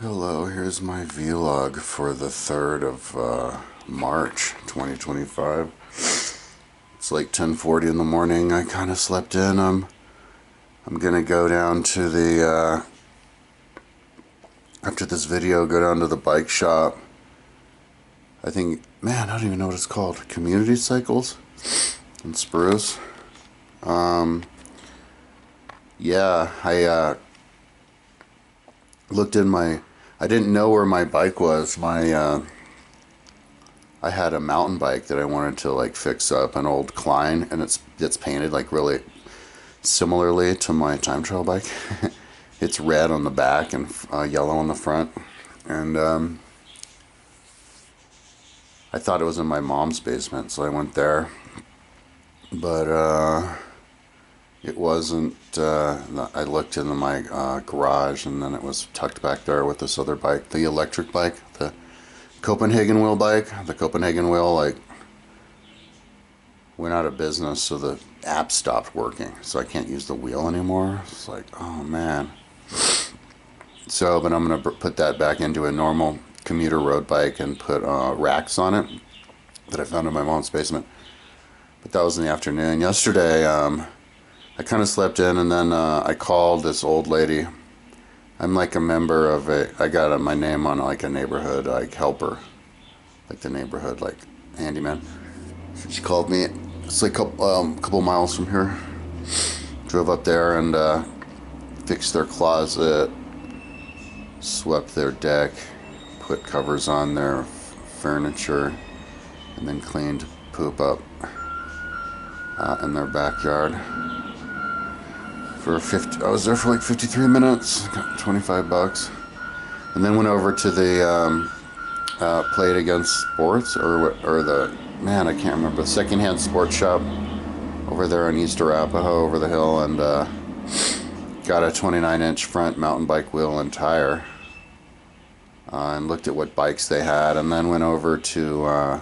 Hello, here's my vlog for the 3rd of March 2025. It's like 10:40 in the morning. I kind of slept in. I'm gonna go down to the after this video, go down to the bike shop. I think, man, I don't even know what it's called. Community Cycles in Spruce. Yeah, I looked in my, I didn't know where my bike was. I had a mountain bike that I wanted to like fix up, an old Klein, and it's painted like really similarly to my time trial bike. It's red on the back and yellow on the front, and I thought it was in my mom's basement, so I went there, but it wasn't. I looked in my garage, and then it was tucked back there with this other bike, the electric bike, the Copenhagen wheel bike. The Copenhagen wheel like went out of business, so the app stopped working, so I can't use the wheel anymore. It's like, oh man. So, but I'm gonna put that back into a normal commuter road bike and put racks on it that I found in my mom's basement. But that was in the afternoon. Yesterday, I kind of slept in, and then I called this old lady. I'm like a member of I got my name on like a neighborhood like helper, like the neighborhood like handyman. She called me. It's like a couple miles from here. Drove up there and fixed their closet, swept their deck, put covers on their furniture, and then cleaned poop up in their backyard. I was there for like 53 minutes, got $25, and then went over to the Played Against Sports or the, man, I can't remember, the secondhand sports shop over there on East Arapahoe over the hill, and got a 29-inch front mountain bike wheel and tire, and looked at what bikes they had, and then went over to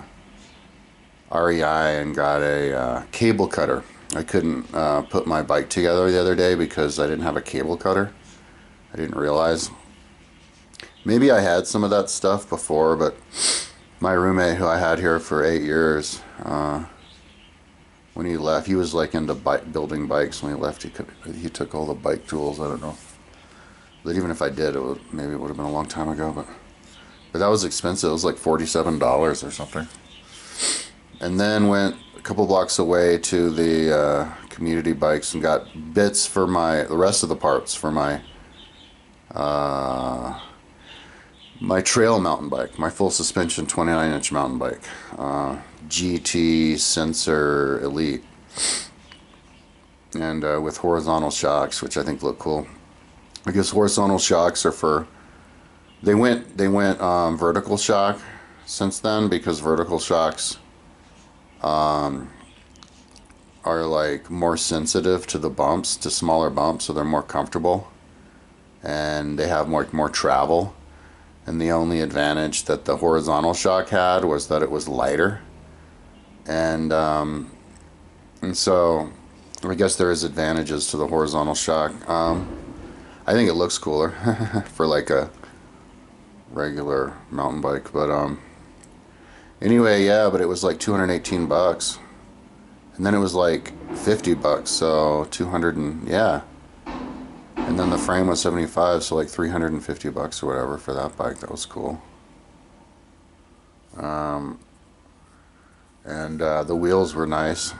REI and got a cable cutter. I couldn't put my bike together the other day because I didn't have a cable cutter. I didn't realize. Maybe I had some of that stuff before, but my roommate who I had here for 8 years, when he left, he was like into building bikes. When he left, he took all the bike tools. I don't know. But even if I did, maybe it would have been a long time ago. But that was expensive. It was like $47 or something. And then went a couple blocks away to the community bikes and got bits for the rest of the parts for my my trail mountain bike, my full suspension 29-inch mountain bike, GT Sensor Elite, and with horizontal shocks, which I think look cool. I guess horizontal shocks are for, they went vertical shock since then, because vertical shocks are like more sensitive to the bumps, to smaller bumps, so they're more comfortable and they have more travel. And the only advantage that the horizontal shock had was that it was lighter, and so I guess there is advantages to the horizontal shock. I think it looks cooler for like a regular mountain bike, but anyway, yeah, but it was like $218, and then it was like $50, so 200, and yeah, and then the frame was 75, so like $350 or whatever for that bike. That was cool. And the wheels were nice,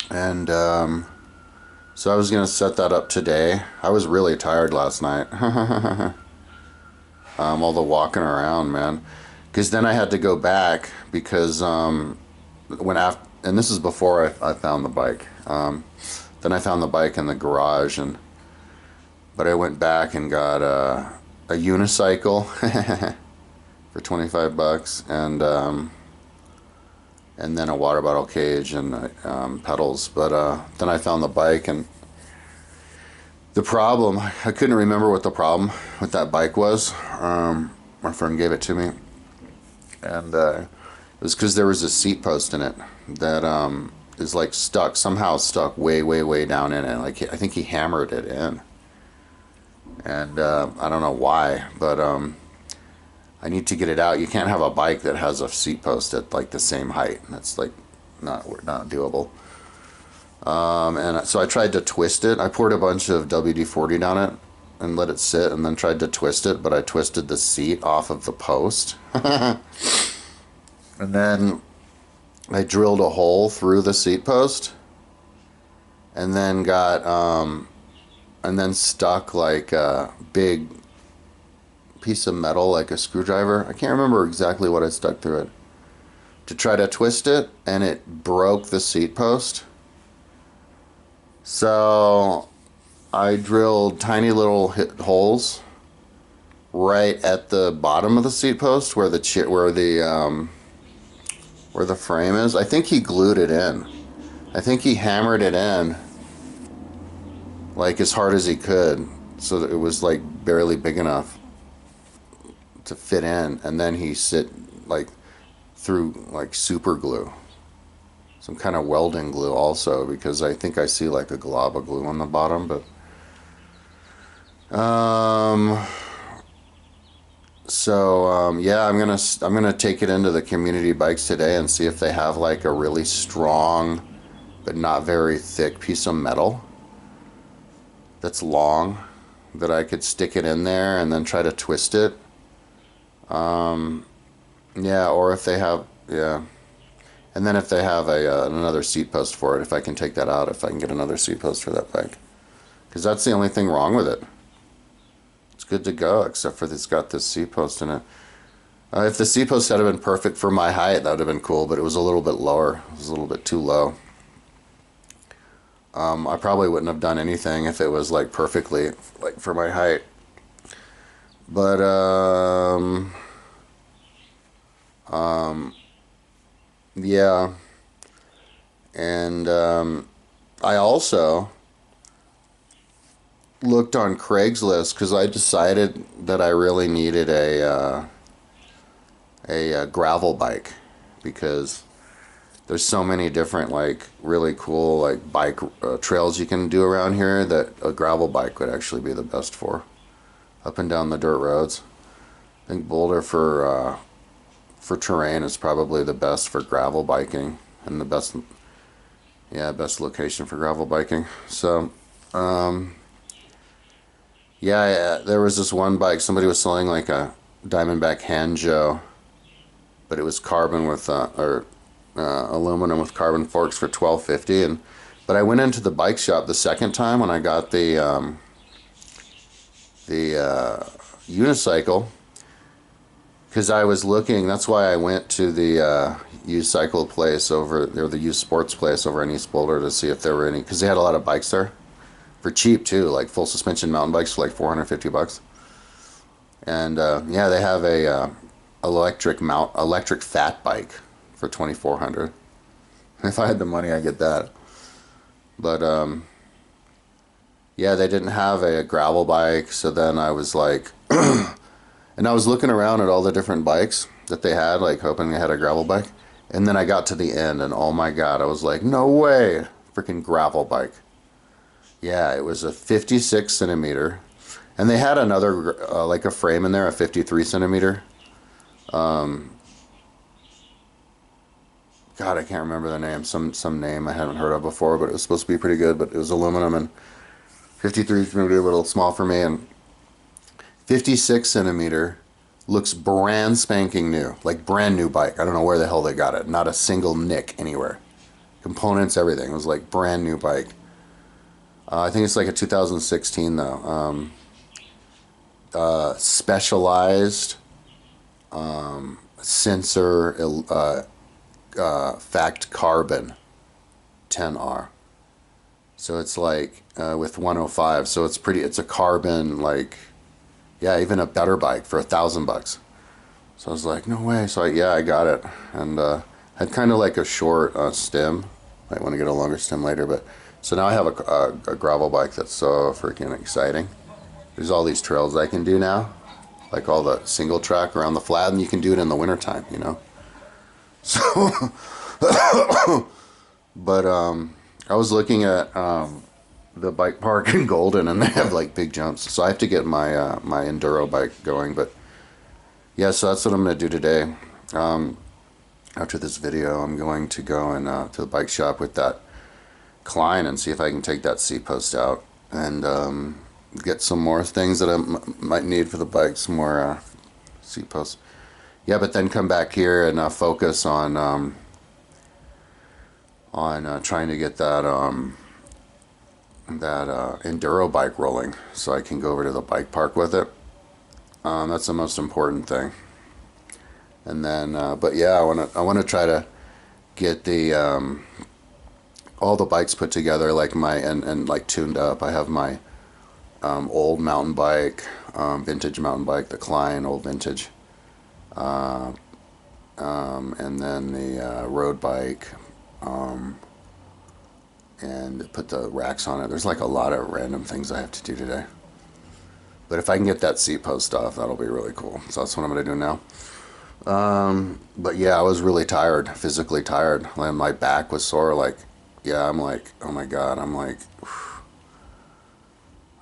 and so I was gonna set that up today. I was really tired last night. All the walking around, man. Because then I had to go back because and this is before I found the bike. Then I found the bike in the garage, but I went back and got a unicycle for $25, and then a water bottle cage and pedals. But then I found the bike, and the problem, I couldn't remember what the problem with that bike was. My friend gave it to me, and it was because there was a seat post in it that is like somehow stuck way down in it. Like I think he hammered it in, And I don't know why, but I need to get it out. You can't have a bike that has a seat post at like the same height. That's like not doable. And so I tried to twist it. I poured a bunch of WD-40 down it and let it sit, and then tried to twist it, but I twisted the seat off of the post. And then I drilled a hole through the seat post, and then stuck like a big piece of metal, like a screwdriver. I can't remember exactly what I stuck through it, to try to twist it, and it broke the seat post. So I drilled tiny little holes right at the bottom of the seat post where the frame is. I think he glued it in. I think he hammered it in like as hard as he could, so that it was like barely big enough to fit in, and then he through like super glue, some kind of welding glue also, because I think I see like a glob of glue on the bottom. But yeah, I'm gonna take it into the community bikes today and see if they have like a really strong but not very thick piece of metal that's long, that I could stick it in there and then try to twist it. Yeah, or if they have, yeah. And then if they have another seat post for it, if I can take that out, if I can get another seat post for that bike. Because that's the only thing wrong with it. It's good to go, except for it's got this seat post in it. If the seat post had been perfect for my height, that would have been cool, but it was a little bit lower. It was a little bit too low. I probably wouldn't have done anything if it was like perfectly like for my height. But yeah. And I also looked on Craigslist because I decided that I really needed a gravel bike, because there's so many different like really cool like bike trails you can do around here that a gravel bike would actually be the best for, up and down the dirt roads. I think Boulder for terrain is probably the best for gravel biking, and the best location for gravel biking. So yeah, there was this one bike somebody was selling, like a Diamondback Hanjo, but it was carbon with aluminum with carbon forks for $12.50. But I went into the bike shop the second time when I got the unicycle, because I was looking. That's why I went to the used cycle place or the used sports place over in East Boulder, to see if there were any, because they had a lot of bikes there for cheap too, like full suspension mountain bikes for like $450. And yeah, they have a electric fat bike for $2,400. If I had the money, I'd get that. But yeah, they didn't have a gravel bike, so then I was like, and I was looking around at all the different bikes that they had, like hoping they had a gravel bike. And then I got to the end, and oh my god, I was like, no way, freaking gravel bike. Yeah, it was a 56 centimeter, and they had another like a frame in there, a 53 centimeter. God, I can't remember the name. Some name I hadn't heard of before, but it was supposed to be pretty good. But it was aluminum, and 53 is maybe a little small for me, and 56 centimeter looks brand spanking new, like brand new bike. I don't know where the hell they got it. Not a single nick anywhere. Components, everything. It was like brand new bike. I think it's like a 2016 though. Specialized sensor fact carbon 10R. So it's like with 105. So it's pretty. It's a carbon, like, yeah, even a better bike for $1,000. So I was like, no way. So I got it, and had kind of like a short stem. Might want to get a longer stem later, but so now I have a gravel bike that's so freaking exciting. There's all these trails I can do now, like all the single track around the flat, and you can do it in the wintertime, you know. So, but I was looking at the bike park in Golden, and they have like big jumps. So I have to get my my enduro bike going. But yeah, so that's what I'm gonna do today. After this video, I'm going to go and to the bike shop with that Klein and see if I can take that seat post out and get some more things that I might need for the bike. Some more seat posts. Yeah, but then come back here and focus on trying to get that enduro bike rolling, so I can go over to the bike park with it. That's the most important thing. And then, but yeah, I want to try to get the all the bikes put together, like my and like tuned up. I have my old mountain bike, vintage mountain bike, the Klein old vintage, and then the road bike, and put the racks on it. There's like a lot of random things I have to do today. But if I can get that seat post off, that'll be really cool. So that's what I'm gonna do now. But yeah, I was really tired, physically tired. Like, my back was sore. Like, yeah, I'm like, oh my God, I'm like,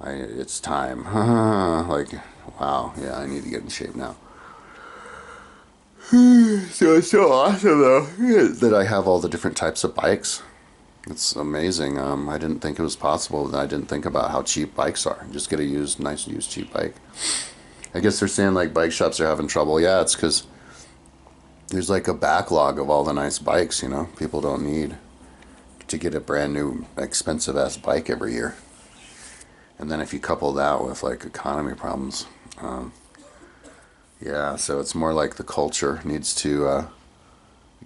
it's time. Like, wow, yeah, I need to get in shape now. So it's so awesome though that I have all the different types of bikes. It's amazing. I didn't think it was possible. I didn't think about how cheap bikes are. Just get a nice used cheap bike. I guess they're saying like bike shops are having trouble. Yeah, it's because there's like a backlog of all the nice bikes, you know. People don't need to get a brand new expensive ass bike every year. And then if you couple that with like economy problems, yeah, so it's more like the culture needs to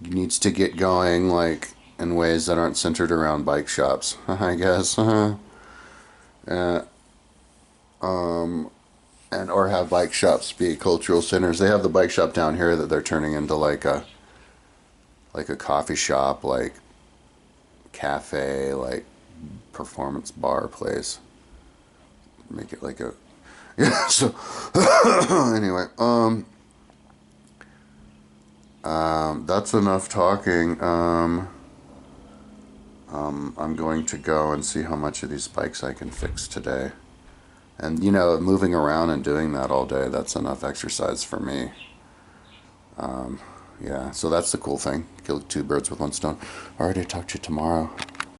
get going, like in ways that aren't centered around bike shops, I guess. And or have bike shops be cultural centers. They have the bike shop down here that they're turning into like a coffee shop, like cafe, like performance bar place. Make it like a yeah. So anyway, that's enough talking. I'm going to go and see how much of these bikes I can fix today. And, you know, moving around and doing that all day, that's enough exercise for me. Yeah, so that's the cool thing. Kill two birds with one stone. Alright, I'll talk to you tomorrow.